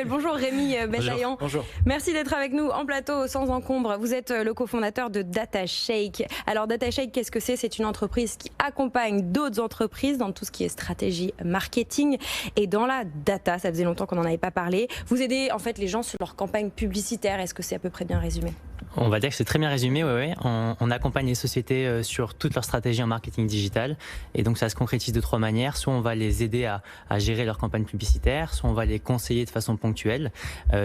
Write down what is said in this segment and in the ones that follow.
Bonjour Rémi Betaillan. Bonjour. Merci d'être avec nous en plateau sans encombre. Vous êtes le cofondateur de DataShake. Alors DataShake, qu'est-ce que c'est ? C'est une entreprise qui accompagne d'autres entreprises dans tout ce qui est stratégie marketing et dans la data. Ça faisait longtemps qu'on n'en avait pas parlé. Vous aidez en fait les gens sur leur campagne publicitaire. Est-ce que c'est à peu près bien résumé ? On va dire que c'est très bien résumé, ouais. On accompagne les sociétés sur toute leur stratégie en marketing digital. Et donc ça se concrétise de trois manières. Soit on va les aider à gérer leur campagne publicitaire, soit on va les conseiller de façon ponctuelle,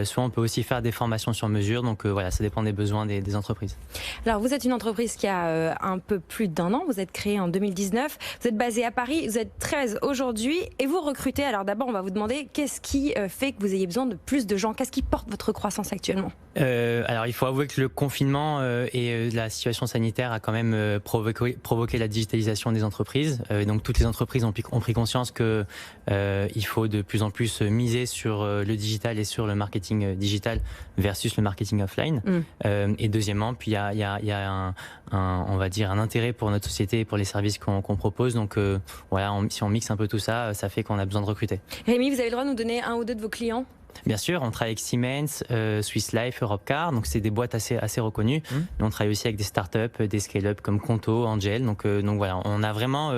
soit on peut aussi faire des formations sur mesure. Donc voilà, ça dépend des besoins des entreprises. Alors vous êtes une entreprise qui a un peu plus d'1 an. Vous êtes créée en 2019. Vous êtes basée à Paris. Vous êtes 13 aujourd'hui et vous recrutez. Alors d'abord, on va vous demander qu'est-ce qui fait que vous ayez besoin de plus de gens ? Qu'est-ce qui porte votre croissance actuellement ? Alors il faut avouer que le confinement et la situation sanitaire a quand même provoqué la digitalisation des entreprises. Donc toutes les entreprises ont pris conscience que il faut de plus en plus miser sur le digital et sur le marketing digital versus le marketing offline. Et deuxièmement, puis il y a on va dire un intérêt pour notre société et pour les services qu'on propose. Donc voilà, si on mixe un peu tout ça, ça fait qu'on a besoin de recruter. Rémi, vous avez le droit de nous donner un ou deux de vos clients ? Bien sûr, on travaille avec Siemens, Swiss Life, Europcar, donc c'est des boîtes assez reconnues. Mais on travaille aussi avec des startups, des scale-up comme Conto, Angel. Donc voilà, on a vraiment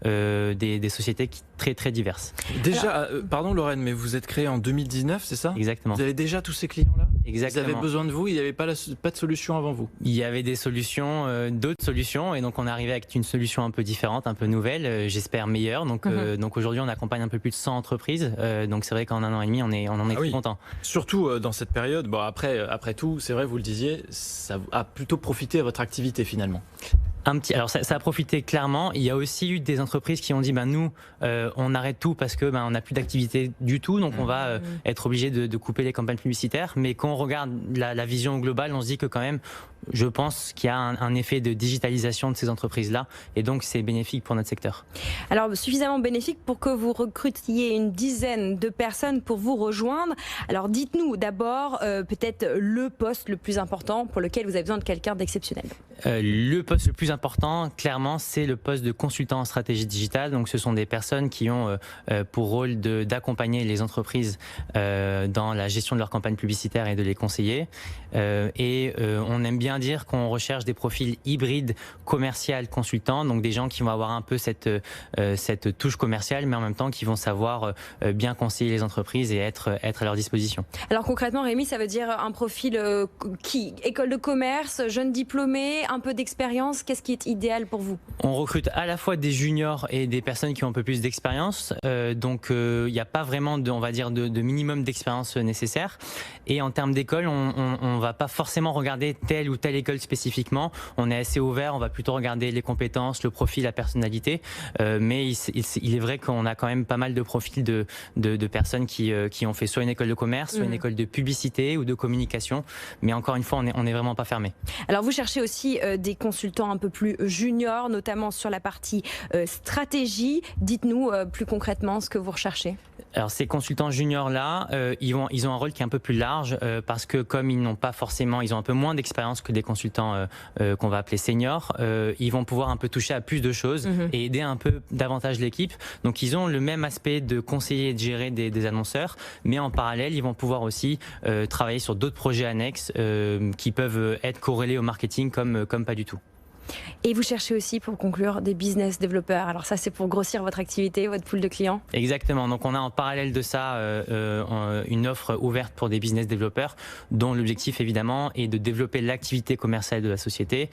des sociétés très diverses. Déjà, pardon Lorraine, mais vous êtes créée en 2019, c'est ça ? Exactement. Vous avez déjà tous ces clients-là ? Exactement. Vous avez besoin de vous, il n'y avait pas de solution avant vous ? Il y avait des solutions, d'autres solutions, et donc on est arrivé avec une solution un peu différente, un peu nouvelle, j'espère meilleure. Donc aujourd'hui, on accompagne un peu plus de 100 entreprises. Donc c'est vrai qu'en 1 an et demi, on en est content. Surtout dans cette période. Bon, après tout, c'est vrai, vous le disiez, ça a plutôt profité à votre activité finalement. Alors ça a profité clairement. Il y a aussi eu des entreprises qui ont dit nous on arrête tout parce que on n'a plus d'activité du tout, donc on va être obligé de couper les campagnes publicitaires. Mais quand on regarde la vision globale, on se dit que quand même, je pense qu'il y a un effet de digitalisation de ces entreprises-là, et donc c'est bénéfique pour notre secteur. Alors suffisamment bénéfique pour que vous recrutiez une dizaine de personnes pour vous rejoindre. Alors dites-nous d'abord peut-être le poste le plus important pour lequel vous avez besoin de quelqu'un d'exceptionnel. Le poste le plus important, clairement, c'est le poste de consultant en stratégie digitale. Donc, ce sont des personnes qui ont pour rôle d'accompagner les entreprises dans la gestion de leur campagne publicitaire et de les conseiller. On aime bien dire qu'on recherche des profils hybrides commercial consultants, donc des gens qui vont avoir un peu cette touche commerciale, mais en même temps qui vont savoir bien conseiller les entreprises et être à leur disposition. Alors concrètement, Rémi, ça veut dire un profil école de commerce, jeune diplômé, un peu d'expérience. Qu'est-ce qui est idéal pour vous ? On recrute à la fois des juniors et des personnes qui ont un peu plus d'expérience. Donc il n'y a pas vraiment de minimum d'expérience nécessaire. Et en termes d'école, on va pas forcément regarder telle ou telle école spécifiquement. On est assez ouvert, on va plutôt regarder les compétences, le profil, la personnalité. Mais il est vrai qu'on a quand même pas mal de profils de personnes qui ont fait soit une école de commerce, soit une école de publicité ou de communication. Mais encore une fois, on est vraiment pas fermé. Alors vous cherchez aussi des consultants un peu plus juniors, notamment sur la partie stratégie. Dites-nous plus concrètement ce que vous recherchez. Alors ces consultants juniors là, ils ont un rôle qui est un peu plus large parce que comme ils ont un peu moins d'expérience que des consultants qu'on va appeler seniors, ils vont pouvoir un peu toucher à plus de choses et aider un peu davantage l'équipe. Donc ils ont le même aspect de conseiller et de gérer des annonceurs, mais en parallèle ils vont pouvoir aussi travailler sur d'autres projets annexes qui peuvent être corrélés au marketing comme pas du tout. Et vous cherchez aussi, pour conclure, des business développeurs. Alors ça, c'est pour grossir votre activité, votre pool de clients ? Exactement. Donc on a en parallèle de ça une offre ouverte pour des business développeurs dont l'objectif évidemment est de développer l'activité commerciale de la société.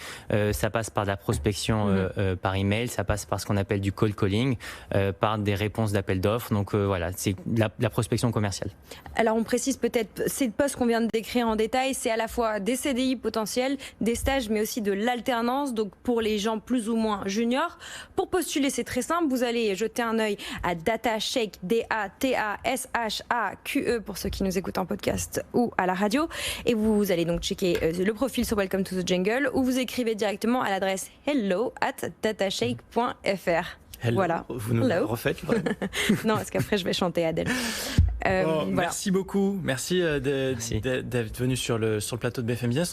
Ça passe par de la prospection par email, ça passe par ce qu'on appelle du cold calling, par des réponses d'appels d'offres. Donc voilà, c'est la prospection commerciale. Alors on précise peut-être, ces postes qu'on vient de décrire en détail, c'est à la fois des CDI potentiels, des stages, mais aussi de l'alternance. Donc pour les gens plus ou moins juniors. Pour postuler, c'est très simple. Vous allez jeter un œil à DataShake, DATASHAQE pour ceux qui nous écoutent en podcast ou à la radio. Et vous allez donc checker le profil sur Welcome to the Jungle ou vous écrivez directement à l'adresse hello@datashake.fr. Hello. Voilà. Vous nous le refaites Non, parce qu'après je vais chanter Adèle. Voilà. Merci beaucoup. Merci d'être venu sur le plateau de BFM Business.